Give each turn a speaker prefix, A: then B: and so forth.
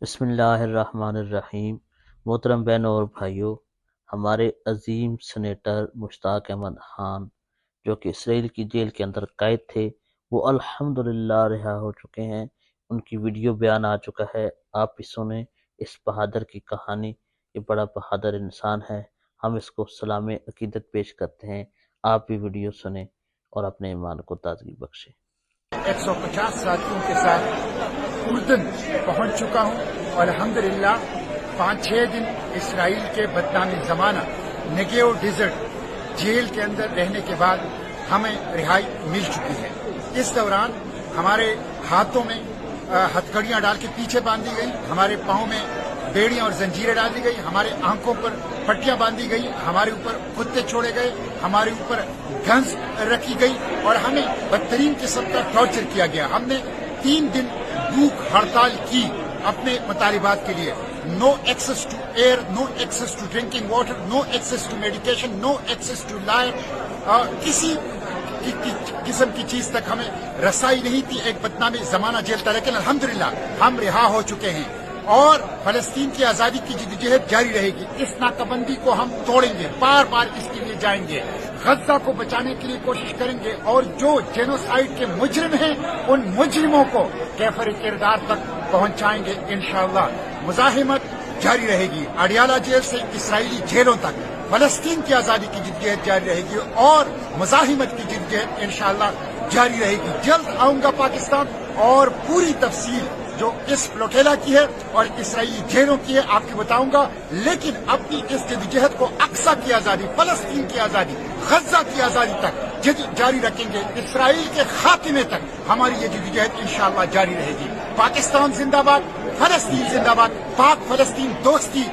A: بسم اللہ الرحمن الرحیم۔ محترم بہنوں اور بھائیوں، ہمارے عظیم سینیٹر مشتاق احمد خان جو کہ اسرائیل کی جیل کے اندر قید تھے، وہ الحمدللہ رہا ہو چکے ہیں۔ ان کی ویڈیو بیان آ چکا ہے، آپ بھی سنیں اس بہادر کی کہانی۔ یہ بڑا بہادر انسان ہے، ہم اس کو سلام عقیدت پیش کرتے ہیں۔ آپ بھی ویڈیو سنیں اور اپنے ایمان کو تازگی بخشیں۔
B: 150 ساتھیوں کے ساتھ اردن پہنچ چکا ہوں اور الحمدللہ 5-6 دن اسرائیل کے بدنام زمانہ نیگیو ڈیزرٹ جیل کے اندر رہنے کے بعد ہمیں رہائی مل چکی ہے۔ اس دوران ہمارے ہاتھوں میں ہتھکڑیاں ڈال کے پیچھے باندھی گئی، ہمارے پاؤں میں بیڑیاں اور زنجیریں ڈال دی گئی، ہمارے آنکھوں پر پٹیاں باندھی گئی، ہمارے اوپر کتے چھوڑے گئے، ہمارے اوپر گنز رکھی گئی اور ہمیں بدترین قسم کا ٹارچر کیا گیا۔ ہم نے 3 دن بھوک ہڑتال کی اپنے مطالبات کے لیے۔ No access to air, no access to drinking water, no access to medication, no access to life, کسی قسم کی چیز تک ہمیں رسائی نہیں تھی ایک بدنام زمانہ جیل تھا، لیکن الحمدللہ ہم رہا ہو چکے ہیں اور فلسطین کی آزادی کی جدوجہد جاری رہے گی۔ اس ناکہ بندی کو ہم توڑیں گے، بار بار اس کے لیے جائیں گے، غزہ کو بچانے کے لیے کوشش کریں گے اور جو جینوسائیڈ کے مجرم ہیں ان مجرموں کو کیفر کردار تک پہنچائیں گے انشاءاللہ۔ مزاحمت جاری رہے گی، اڈیالہ جیل سے اسرائیلی جیلوں تک فلسطین کی آزادی کی جدوجہد جاری رہے گی اور مزاحمت کی جدوجہد انشاءاللہ جاری رہے گی۔ جلد آؤں گا پاکستان اور پوری تفصیل جو اس فلوٹیلا کی ہے اور اسرائیلی جیلوں کی ہے آپ کو بتاؤں گا، لیکن اپنی اس جدوجہد کو اقصی کی آزادی، فلسطین کی آزادی، غزہ کی آزادی تک جاری رکھیں گے۔ اسرائیل کے خاتمے تک ہماری یہ جدوجہد انشاءاللہ جاری رہے گی۔ پاکستان زندہ باد، فلسطین زندہ باد، پاک فلسطین دوستی